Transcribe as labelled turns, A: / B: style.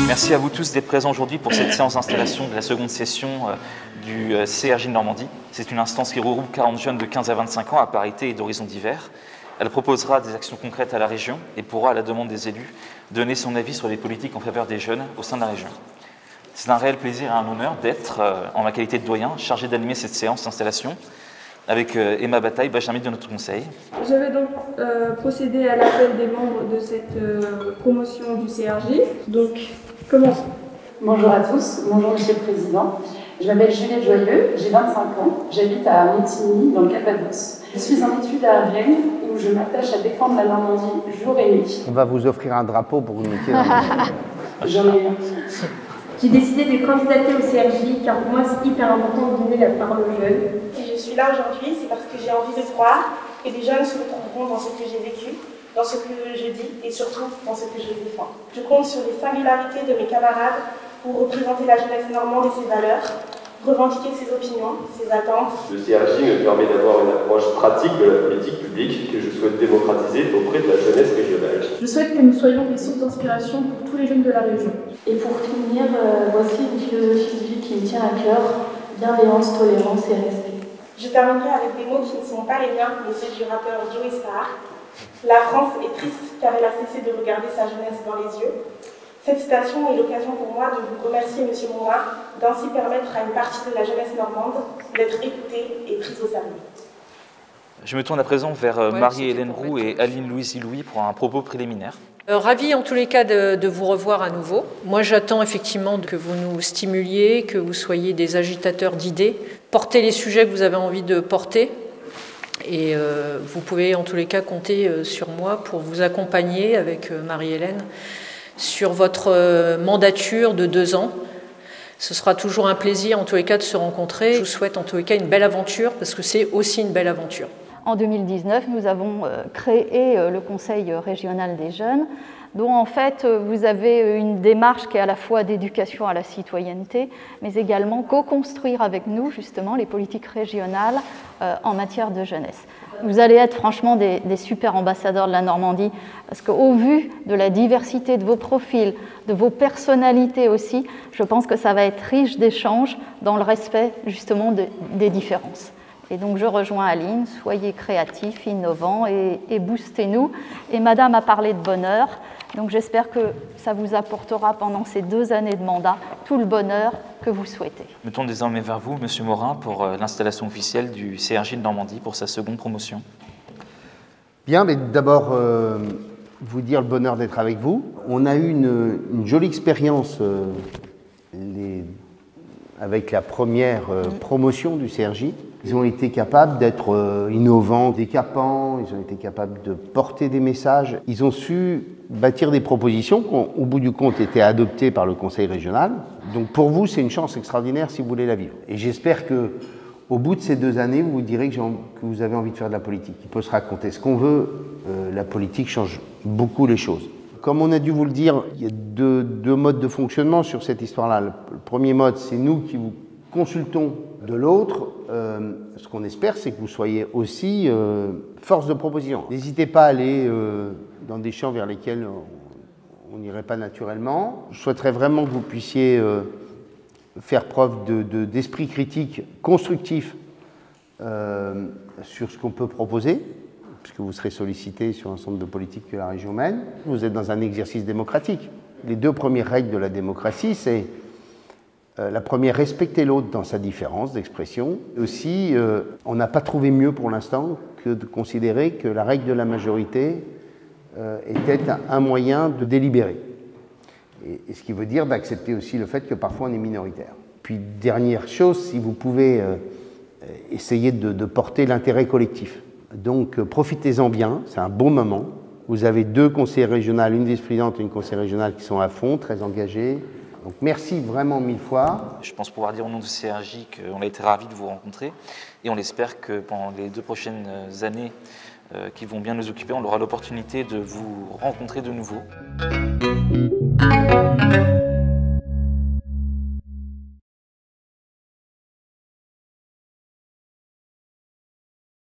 A: Merci à vous tous d'être présents aujourd'hui pour cette séance d'installation de la seconde session du CRJ de Normandie. C'est une instance qui regroupe 40 jeunes de 15 à 25 ans à parité et d'horizons divers. Elle proposera des actions concrètes à la région et pourra, à la demande des élus, donner son avis sur les politiques en faveur des jeunes au sein de la région. C'est un réel plaisir et un honneur d'être, en ma qualité de doyen, chargé d'animer cette séance d'installation avec Emma Bataille, Benjamin de notre conseil.
B: Je vais donc procéder à l'appel des membres de cette promotion du CRJ. Donc, commençons.
C: Bonjour à tous, bonjour Monsieur le Président. Je m'appelle Juliette Joyeux, j'ai 25 ans, j'habite à Montigny, dans le Calvados. Je suis en études à Rennes, où je m'attache à défendre la Normandie jour et nuit.
D: On va vous offrir un drapeau pour vous mettre dans
C: J'en ai un.
B: J'ai décidé de candidater au CRJ car pour moi c'est hyper important de donner la parole aux jeunes.
E: Si je suis là aujourd'hui, c'est parce que j'ai envie de croire que les jeunes se retrouveront dans ce que j'ai vécu, dans ce que je dis et surtout dans ce que je défends. Je compte sur les singularités de mes camarades pour représenter la jeunesse normande et ses valeurs, revendiquer ses opinions, ses attentes.
F: Le CRJ me permet d'avoir une approche pratique de la politique publique que je souhaite démocratiser auprès de la jeunesse régionale.
B: Je souhaite que nous soyons des sources d'inspiration pour tous les jeunes de la région.
C: Et pour finir, voici une philosophie de vie qui me tient à cœur, bienveillance, tolérance et respect.
E: Je terminerai avec des mots qui ne sont pas les miens, mais ceux du rappeur Joey Starr. La France est triste car elle a cessé de regarder sa jeunesse dans les yeux. Cette citation est l'occasion pour moi de vous remercier, Monsieur Morin, d'ainsi permettre à une partie de la jeunesse normande d'être écoutée et prise au sérieux.
A: Je me tourne à présent vers Marie-Hélène Roux et Aline-Louise Ilouis pour un propos préliminaire.
G: Ravi en tous les cas de vous revoir à nouveau. Moi j'attends effectivement que vous nous stimuliez, que vous soyez des agitateurs d'idées. Portez les sujets que vous avez envie de porter. Et vous pouvez en tous les cas compter sur moi pour vous accompagner avec Marie-Hélène sur votre mandature de 2 ans. Ce sera toujours un plaisir en tous les cas de se rencontrer. Je vous souhaite en tous les cas une belle aventure parce que c'est aussi une belle aventure.
H: En 2019, nous avons créé le Conseil régional des jeunes, dont en fait vous avez une démarche qui est à la fois d'éducation à la citoyenneté, mais également co-construire avec nous justement les politiques régionales en matière de jeunesse. Vous allez être franchement des super ambassadeurs de la Normandie, parce qu'au vu de la diversité de vos profils, de vos personnalités aussi, je pense que ça va être riche d'échanges dans le respect justement des différences. Et donc je rejoins Aline, soyez créatifs, innovants et boostez-nous. Et Madame a parlé de bonheur, donc j'espère que ça vous apportera pendant ces 2 années de mandat tout le bonheur que vous souhaitez.
A: Je me tourne désormais vers vous, Monsieur Morin, pour l'installation officielle du CRJ de Normandie pour sa seconde promotion.
D: Bien, mais d'abord, vous dire le bonheur d'être avec vous. On a eu une jolie expérience avec la première promotion du CRJ. Ils ont été capables d'être innovants, décapants, ils ont été capables de porter des messages. Ils ont su bâtir des propositions qui, au bout du compte, étaient adoptées par le Conseil régional. Donc pour vous, c'est une chance extraordinaire si vous voulez la vivre. Et j'espère qu'au bout de ces 2 années, vous vous direz que vous avez envie de faire de la politique. Il peut se raconter ce qu'on veut, la politique change beaucoup les choses. Comme on a dû vous le dire, il y a deux modes de fonctionnement sur cette histoire-là. Le premier mode, c'est nous qui vous consultons. De l'autre, ce qu'on espère, c'est que vous soyez aussi force de proposition. N'hésitez pas à aller dans des champs vers lesquels on n'irait pas naturellement. Je souhaiterais vraiment que vous puissiez faire preuve d'esprit critique constructif sur ce qu'on peut proposer, puisque vous serez sollicité sur un ensemble de politiques que la région mène. Vous êtes dans un exercice démocratique. Les 2 premières règles de la démocratie, c'est la première, respecter l'autre dans sa différence d'expression. Aussi, on n'a pas trouvé mieux pour l'instant que de considérer que la règle de la majorité était un moyen de délibérer. Et ce qui veut dire d'accepter aussi le fait que parfois on est minoritaire. Puis dernière chose, si vous pouvez essayer de porter l'intérêt collectif. Donc profitez-en bien, c'est un bon moment. Vous avez 2 conseillers régionaux, une vice-présidente et une conseillère régionale qui sont à fond, très engagés. Donc merci vraiment 1000 fois.
A: Je pense pouvoir dire au nom du CRJ qu'on a été ravis de vous rencontrer et on espère que pendant les 2 prochaines années qui vont bien nous occuper, on aura l'opportunité de vous rencontrer de nouveau.